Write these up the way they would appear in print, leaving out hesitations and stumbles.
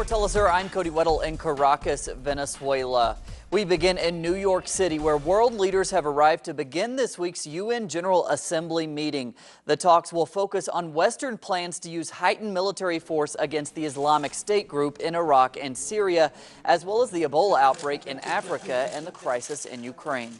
teleSUR, I'm Cody Weddle in Caracas, Venezuela. We begin in New York City, where world leaders have arrived to begin this week's UN General Assembly meeting. The talks will focus on Western plans to use heightened military force against the Islamic State group in Iraq and Syria, as well as the Ebola outbreak in Africa and the crisis in Ukraine.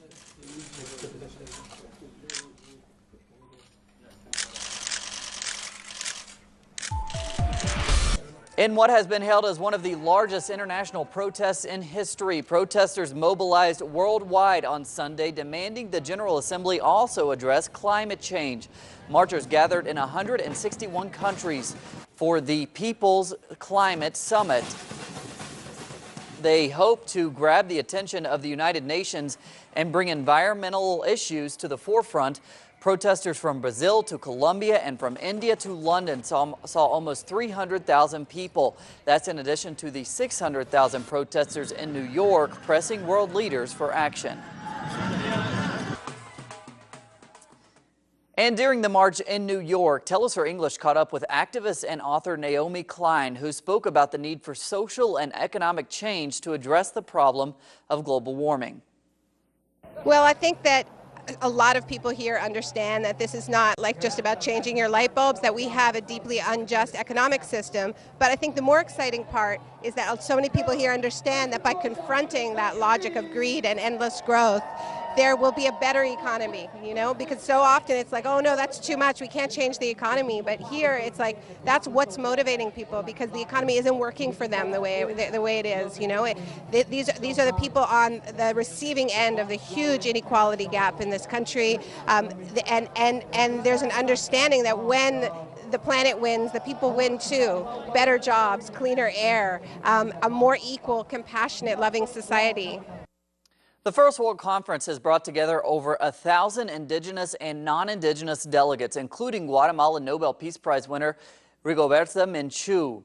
In what has been hailed as one of the largest international protests in history, protesters mobilized worldwide on Sunday, demanding the General Assembly also address climate change. Marchers gathered in 161 countries for the People's Climate Summit. They hope to grab the attention of the United Nations and bring environmental issues to the forefront. Protesters from Brazil to Colombia and from India to London saw almost 300,000 people. That's in addition to the 600,000 protesters in New York pressing world leaders for action. And during the march in New York, teleSUR English caught up with activist and author Naomi Klein, who spoke about the need for social and economic change to address the problem of global warming. Well, I think that a lot of people here understand that this is not like just about changing your light bulbs, that we have a deeply unjust economic system. But I think the more exciting part is that so many people here understand that by confronting that logic of greed and endless growth, there will be a better economy, because so often it's like, oh no, that's too much, we can't change the economy. But here it's like, that's what's motivating people, because the economy isn't working for them the way it is. These are the people on the receiving end of the huge inequality gap in this country, and there's an understanding that when the planet wins, the people win too. Better jobs, cleaner air, a more equal, compassionate, loving society. The First World Conference has brought together over 1,000 indigenous and non-indigenous delegates, including Guatemalan Nobel Peace Prize winner Rigoberta Menchú.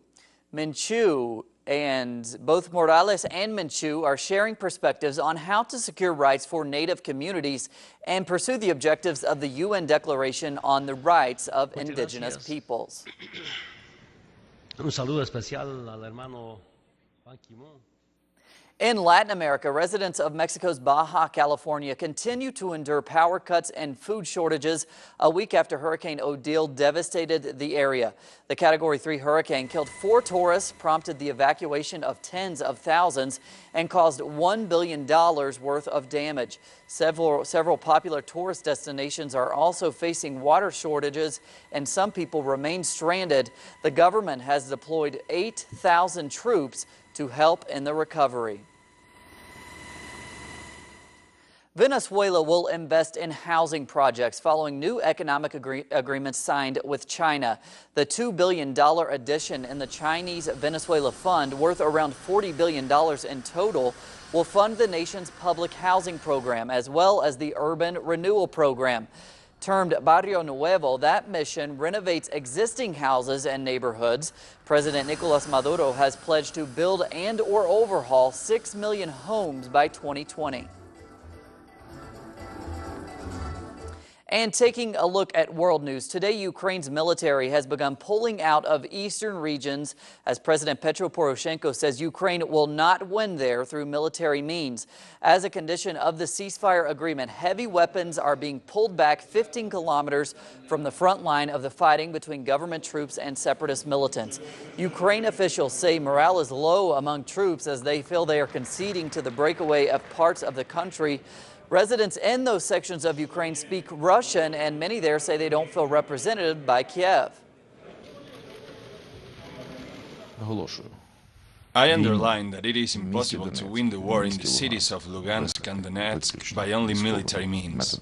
Menchú and both Morales and Menchú are sharing perspectives on how to secure rights for Native communities and pursue the objectives of the UN Declaration on the Rights of Indigenous Peoples. Un saludo especial al hermano Ban Ki-moon. In Latin America, residents of Mexico's Baja California continue to endure power cuts and food shortages a week after Hurricane Odile devastated the area. The Category 3 hurricane killed 4 tourists, prompted the evacuation of tens of thousands, and caused $1 billion worth of damage. Several popular tourist destinations are also facing water shortages, and some people remain stranded. The government has deployed 8,000 troops to help in the recovery. Venezuela will invest in housing projects following new economic agreements signed with China. The $2 billion addition in the Chinese-Venezuela fund, worth around $40 billion in total, will fund the nation's public housing program as well as the urban renewal program. Termed Barrio Nuevo, that mission renovates existing houses and neighborhoods. President Nicolas Maduro has pledged to build and/or overhaul 6 million homes by 2020. And taking a look at world news, today Ukraine's military has begun pulling out of eastern regions as President Petro Poroshenko says Ukraine will not win there through military means. As a condition of the ceasefire agreement, heavy weapons are being pulled back 15 kilometers from the front line of the fighting between government troops and separatist militants. Ukraine officials say morale is low among troops as they feel they are conceding to the breakaway of parts of the country. Residents in those sections of Ukraine speak Russian, and many there say they don't feel represented by Kiev. I underline that it is impossible to win the war in the cities of Lugansk and Donetsk by only military means.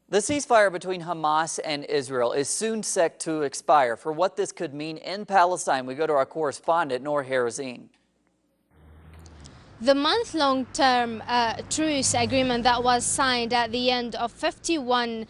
The ceasefire between Hamas and Israel is soon set to expire. For what this could mean in Palestine, we go to our correspondent, Noor Harazin. The month-long term truce agreement that was signed at the end of 51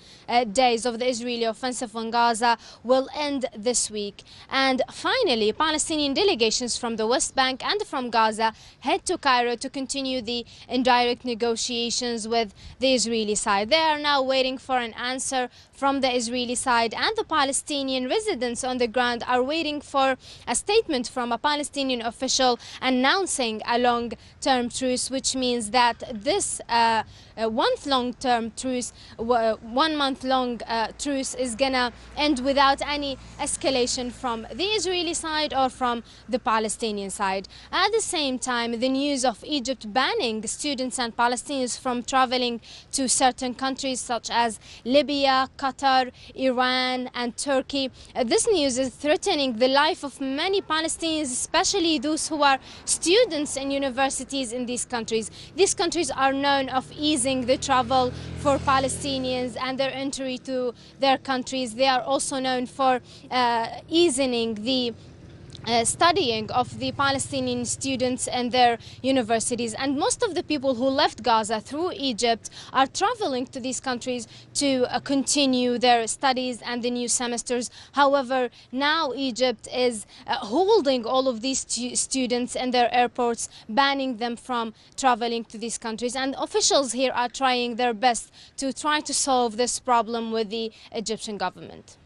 days of the Israeli offensive on Gaza will end this week. And finally, Palestinian delegations from the West Bank and from Gaza head to Cairo to continue the indirect negotiations with the Israeli side. They are now waiting for an answer from the Israeli side, and the Palestinian residents on the ground are waiting for a statement from a Palestinian official announcing a long-term truce, which means that this one-month-long truce is gonna end without any escalation from the Israeli side or from the Palestinian side. At the same time, the news of Egypt banning students and Palestinians from traveling to certain countries such as Libya, Qatar, Iran and Turkey. This news is threatening the life of many Palestinians, especially those who are students in universities in these countries. These countries are known of easing the travel for Palestinians and their entry to their countries. They are also known for easing the studying of the Palestinian students and their universities. And most of the people who left Gaza through Egypt are traveling to these countries to continue their studies and the new semesters. However, now Egypt is holding all of these students in their airports, banning them from traveling to these countries. And officials here are trying their best to try to solve this problem with the Egyptian government.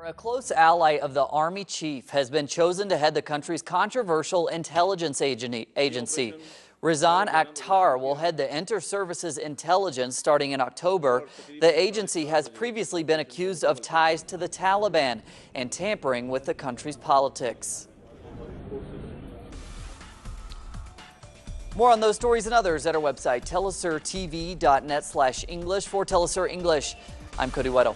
A close ally of the Army chief has been chosen to head the country's controversial intelligence agency. Rizan Akhtar will head the Inter-Services Intelligence starting in October. The agency has previously been accused of ties to the Taliban and tampering with the country's politics. More on those stories and others at our website, telesurtv.net/English. For teleSUR English, I'm Cody Weddle.